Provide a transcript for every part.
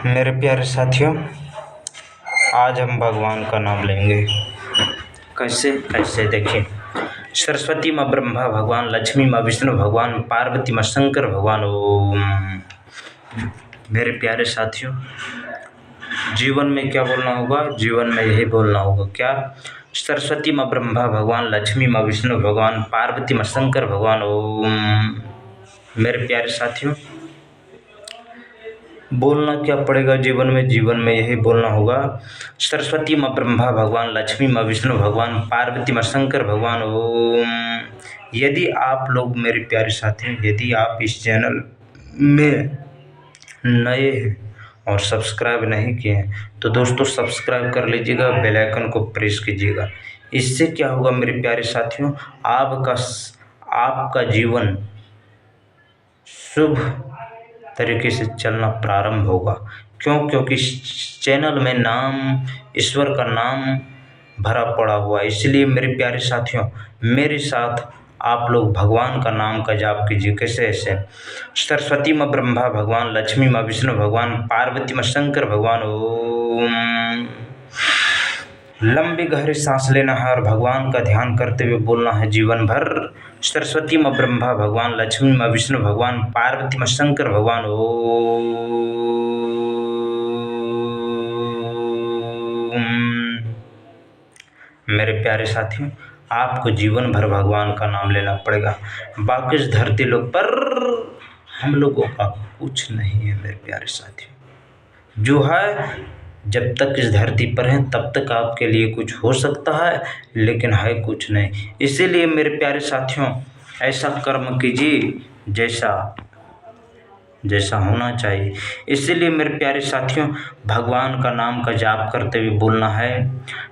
मेरे प्यारे साथियों, आज हम भगवान का नाम लेंगे। कैसे कैसे देखिए, सरस्वती माँ ब्रह्मा भगवान, लक्ष्मी माँ विष्णु भगवान, पार्वती माँ शंकर भगवान। ओम। मेरे प्यारे साथियों, जीवन में क्या बोलना होगा? जीवन में यही बोलना होगा क्या? सरस्वती माँ ब्रह्मा भगवान, लक्ष्मी माँ विष्णु भगवान, पार्वती माँ शंकर भगवान। ओम। मेरे प्यारे साथियों, बोलना क्या पड़ेगा जीवन में? जीवन में यही बोलना होगा, सरस्वती माँ ब्रह्मा भगवान, लक्ष्मी माँ विष्णु भगवान, पार्वती माँ शंकर भगवान। ओम। यदि आप लोग, मेरे प्यारे साथियों, यदि आप इस चैनल में नए हैं और सब्सक्राइब नहीं किए हैं तो दोस्तों सब्सक्राइब कर लीजिएगा, बेल आइकन को प्रेस कीजिएगा। इससे क्या होगा मेरे प्यारे साथियों, आपका जीवन शुभ तरीके से चलना प्रारंभ होगा। क्यों? क्योंकि इस चैनल में नाम, ईश्वर का नाम भरा पड़ा हुआ है। इसलिए मेरे प्यारे साथियों, मेरे साथ आप लोग भगवान का नाम का जाप कीजिए। कैसे? ऐसे, सरस्वती माँ ब्रह्मा भगवान, लक्ष्मी माँ विष्णु भगवान, पार्वती माँ शंकर भगवान। ओम। लंबी गहरी सांस लेना है और भगवान का ध्यान करते हुए बोलना है जीवन भर, सरस्वती माँ ब्रह्मा भगवान, लक्ष्मी माँ विष्णु भगवान, पार्वती माँ शंकर भगवान। ओम। मेरे प्यारे साथियों, आपको जीवन भर भगवान का नाम लेना पड़ेगा। बाकी इस धरती लोग पर हम लोगों का कुछ नहीं है मेरे प्यारे साथियों। जो है, जब तक इस धरती पर हैं तब तक आपके लिए कुछ हो सकता है, लेकिन है कुछ नहीं। इसीलिए मेरे प्यारे साथियों, ऐसा कर्म कीजिए जैसा होना चाहिए। इसीलिए मेरे प्यारे साथियों, भगवान का नाम का जाप करते हुए बोलना है,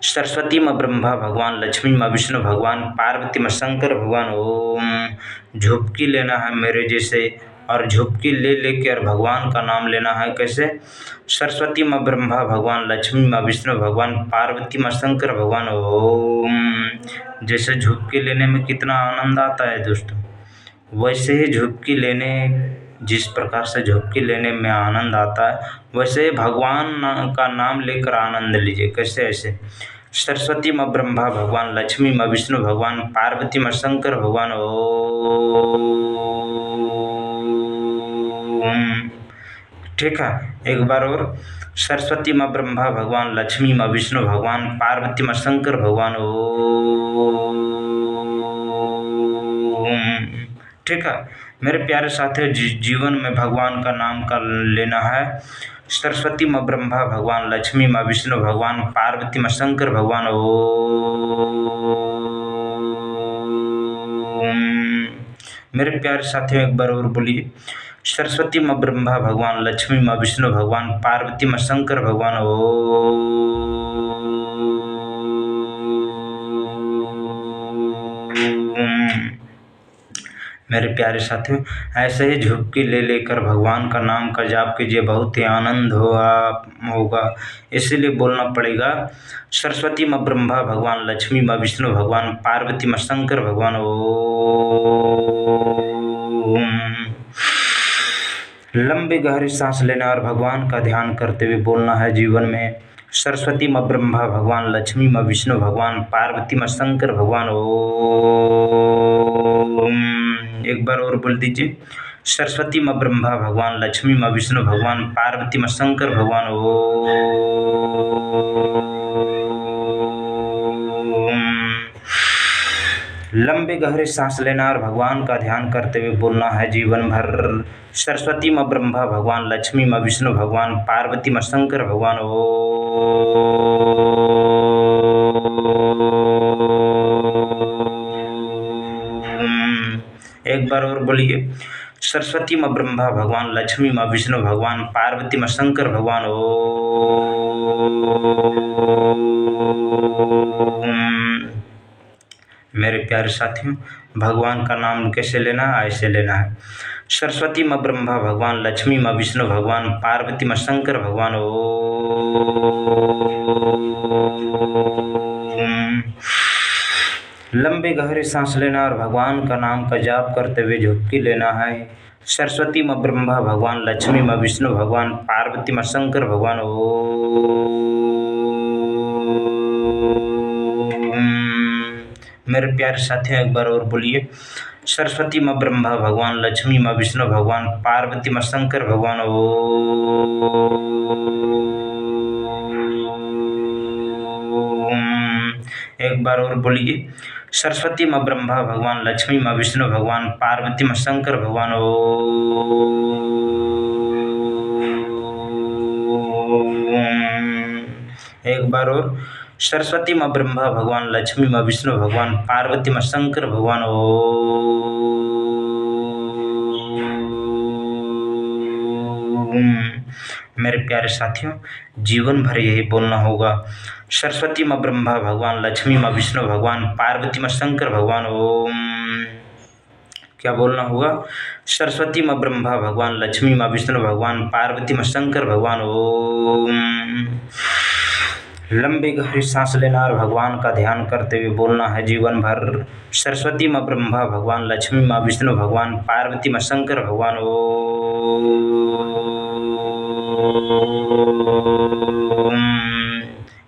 सरस्वती माँ ब्रह्मा भगवान, लक्ष्मी माँ विष्णु भगवान, पार्वती माँ शंकर भगवान। ओम। झुपकी लेना है मेरे जैसे, और झुपकी ले लेकर भगवान का नाम लेना है। कैसे? सरस्वती माँ ब्रह्मा भगवान, लक्ष्मी माँ विष्णु भगवान, पार्वती माँ शंकर भगवान। ओम। जैसे झुपकी लेने में कितना आनंद आता है दोस्तों, वैसे ही झुपकी लेने, जिस प्रकार से झुपकी लेने में आनंद आता है, वैसे भगवान का नाम लेकर आनंद लीजिए। कैसे? ऐसे, सरस्वती माँ ब्रह्मा भगवान, लक्ष्मी माँ विष्णु भगवान, पार्वती माँ शंकर भगवान। ओम। ठीक है, एक बार और, सरस्वती माँ ब्रह्मा भगवान, लक्ष्मी माँ विष्णु भगवान, पार्वती माँ शंकर भगवान। ओम। ठीक है, मेरे प्यारे साथियों, जीवन में भगवान का नाम का लेना है, सरस्वती माँ ब्रह्मा भगवान, लक्ष्मी माँ विष्णु भगवान, पार्वती माँ शंकर भगवान। ओम। मेरे प्यारे साथियों, एक बार और बोलिए, सरस्वती माँ ब्रह्मा भगवान, लक्ष्मी माँ विष्णु भगवान, पार्वती माँ शंकर भगवान। ओम। मेरे प्यारे साथियों, ऐसे ही झुपकी ले लेकर भगवान का नाम का जाप कीजिए, बहुत ही आनंद होगा। इसीलिए बोलना पड़ेगा, सरस्वती माँ ब्रह्मा भगवान, लक्ष्मी माँ विष्णु भगवान, पार्वती माँ शंकर भगवान। ओम। लंबी गहरी सांस लेना और भगवान का ध्यान करते हुए बोलना है जीवन में, सरस्वती माँ ब्रह्मा भगवान, लक्ष्मी माँ विष्णु भगवान, पार्वती माँ शंकर भगवान। ओम। एक बार और बोल दीजिए, सरस्वती माँ ब्रह्मा भगवान, लक्ष्मी माँ विष्णु भगवान, पार्वती माँ शंकर भगवान। ओम। लंबी गहरी सांस लेना और भगवान का ध्यान करते हुए बोलना है जीवन भर, सरस्वती माँ ब्रह्मा भगवान, लक्ष्मी माँ विष्णु भगवान, पार्वती माँ शंकर भगवान। ओम। एक बार और बोलिए, सरस्वती माँ ब्रह्मा भगवान, लक्ष्मी माँ विष्णु भगवान, पार्वती माँ शंकर भगवान। ओम। मेरे प्यारे साथियों, भगवान का नाम कैसे लेना है? ऐसे लेना है, सरस्वती माँ ब्रह्मा भगवान, लक्ष्मी माँ विष्णु भगवान, पार्वती माँ शंकर भगवान। ओम। लंबी गहरी सांस लेना और भगवान का नाम का जाप करते हुए झुपकी लेना है, सरस्वती माँ ब्रह्मा भगवान, लक्ष्मी माँ विष्णु भगवान, पार्वती माँ शंकर भगवान। ओम। मेरे प्यारे साथियों एक बार और बोलिए, सरस्वती माँ ब्रह्मा भगवान, लक्ष्मी माँ विष्णु भगवान, पार्वती माँ शंकर भगवान। ओम। एक बार और बोलिए, सरस्वती माँ ब्रह्मा भगवान, लक्ष्मी माँ विष्णु भगवान, पार्वती माँ शंकर भगवान। ओम। एक बार और, सरस्वती माँ ब्रह्मा भगवान, लक्ष्मी माँ विष्णु भगवान, पार्वती माँ शंकर भगवान। ओम। मेरे प्यारे साथियों, जीवन भर यही बोलना होगा, सरस्वती माँ ब्रह्मा भगवान, लक्ष्मी माँ विष्णु भगवान, पार्वती माँ शंकर भगवान। ओम। क्या बोलना होगा, सरस्वती माँ ब्रह्मा भगवान, लक्ष्मी माँ विष्णु भगवान, पार्वती माँ शंकर भगवान। ओम। लंबी गहरी सांस लेना और भगवान का ध्यान करते हुए बोलना है जीवन भर, सरस्वती माँ ब्रह्मा भगवान, लक्ष्मी माँ विष्णु भगवान, पार्वती माँ शंकर भगवान। ओम।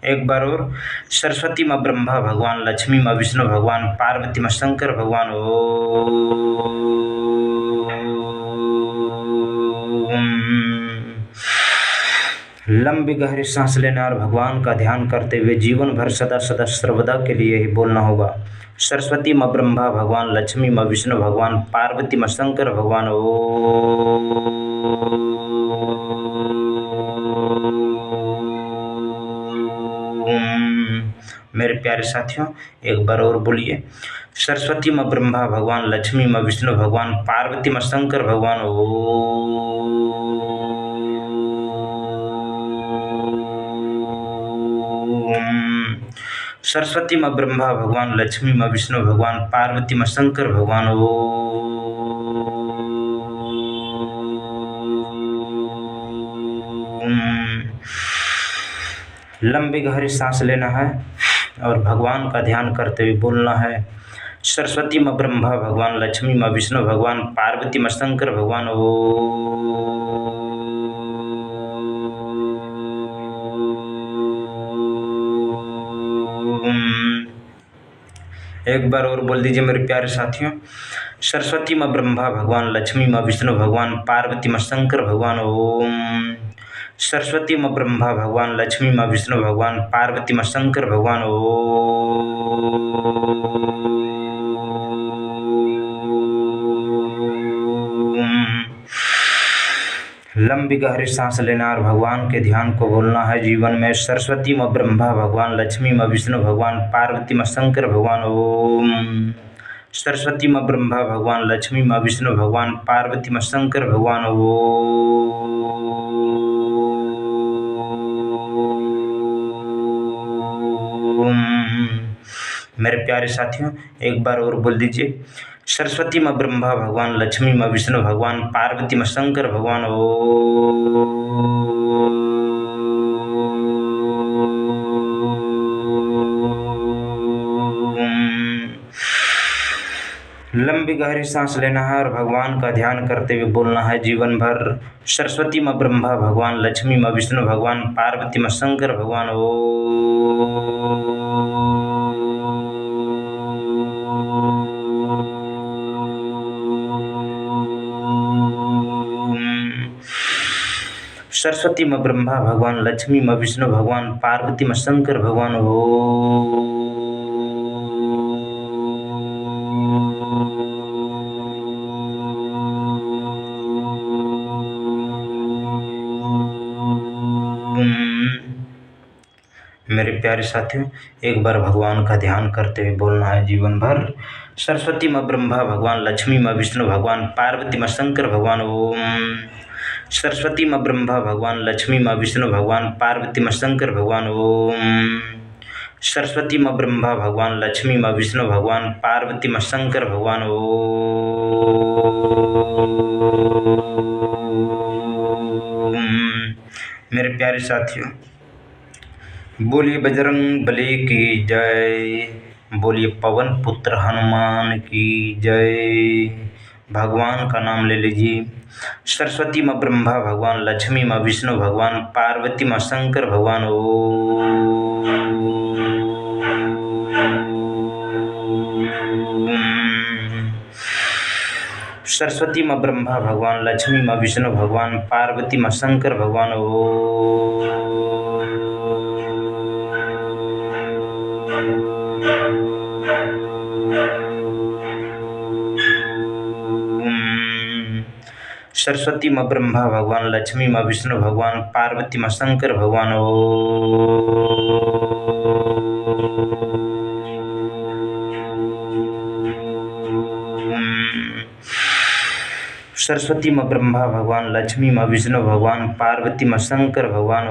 एक बार और, सरस्वती माँ ब्रह्मा भगवान, लक्ष्मी माँ विष्णु भगवान, पार्वती माँ शंकर भगवान। ओम। लंबी गहरी सांस लेना और भगवान का ध्यान करते हुए जीवन भर सदा सदा सर्वदा के लिए ही बोलना होगा, सरस्वती माँ ब्रह्मा भगवान, लक्ष्मी माँ विष्णु भगवान, पार्वती माँ शंकर भगवान। ओम। मेरे प्यारे साथियों एक बार और बोलिए, सरस्वती माँ ब्रह्मा भगवान, लक्ष्मी माँ विष्णु भगवान, पार्वती माँ शंकर भगवान। ओम। सरस्वती माँ ब्रह्मा भगवान, लक्ष्मी माँ विष्णु भगवान, पार्वती माँ शंकर भगवान। ओम। लंबी गहरी सांस लेना है और भगवान का ध्यान करते हुए बोलना है, सरस्वती माँ ब्रह्मा भगवान, लक्ष्मी माँ विष्णु भगवान, पार्वती माँ शंकर भगवान। ओम। एक बार और बोल दीजिए मेरे प्यारे साथियों, सरस्वती माँ ब्रह्मा भगवान, लक्ष्मी माँ विष्णु भगवान, पार्वती माँ शंकर भगवान। ओम। सरस्वती माँ ब्रह्मा भगवान, लक्ष्मी माँ विष्णु भगवान, पार्वती माँ शंकर भगवान। ओम। लंबी गहरी सांस लेना और भगवान के ध्यान को बोलना है जीवन में, सरस्वती माँ ब्रह्मा भगवान, लक्ष्मी माँ विष्णु भगवान, पार्वती माँ शंकर भगवान। ओम। सरस्वती माँ ब्रह्मा भगवान, लक्ष्मी माँ विष्णु भगवान, पार्वती माँ शंकर भगवान। ओम। मेरे प्यारे साथियों एक बार और बोल दीजिए, सरस्वती माँ ब्रह्मा भगवान, लक्ष्मी माँ विष्णु भगवान, पार्वती माँ शंकर भगवान। ओम। लंबी गहरी सांस लेना है और भगवान का ध्यान करते हुए बोलना है जीवन भर, सरस्वती माँ ब्रह्मा भगवान, लक्ष्मी माँ विष्णु भगवान, पार्वती माँ शंकर भगवान। सरस्वती माँ ब्रह्मा भगवान, लक्ष्मी माँ विष्णु भगवान, पार्वती माँ शंकर भगवान। मेरे प्यारे साथियों एक बार भगवान का ध्यान करते हुए बोलना है जीवन भर, सरस्वती माँ ब्रह्मा भगवान, लक्ष्मी माँ विष्णु भगवान, पार्वती माँ शंकर भगवान। ओम। सरस्वती माँ ब्रह्मा भगवान, लक्ष्मी माँ विष्णु भगवान, पार्वती माँ शंकर भगवान। ओम। सरस्वती माँ ब्रह्मा भगवान, लक्ष्मी माँ विष्णु भगवान, पार्वती माँ शंकर भगवान। ओम। मेरे प्यारे साथियों बोलिए बजरंग बली की जय, बोलिए पवन पुत्र हनुमान की जय, भगवान का नाम ले लीजिए। सरस्वती माँ ब्रह्मा भगवान, लक्ष्मी माँ विष्णु भगवान, पार्वती माँ शंकर भगवान। सरस्वती माँ ब्रह्मा भगवान, लक्ष्मी माँ विष्णु भगवान, पार्वती माँ शंकर भगवान। सरस्वती माँ ब्रह्मा भगवान, लक्ष्मी माँ विष्णु भगवान, पार्वती माँ शंकर भगवान। सरस्वती माँ ब्रह्मा भगवान, लक्ष्मी माँ विष्णु भगवान, पार्वती माँ शंकर भगवान।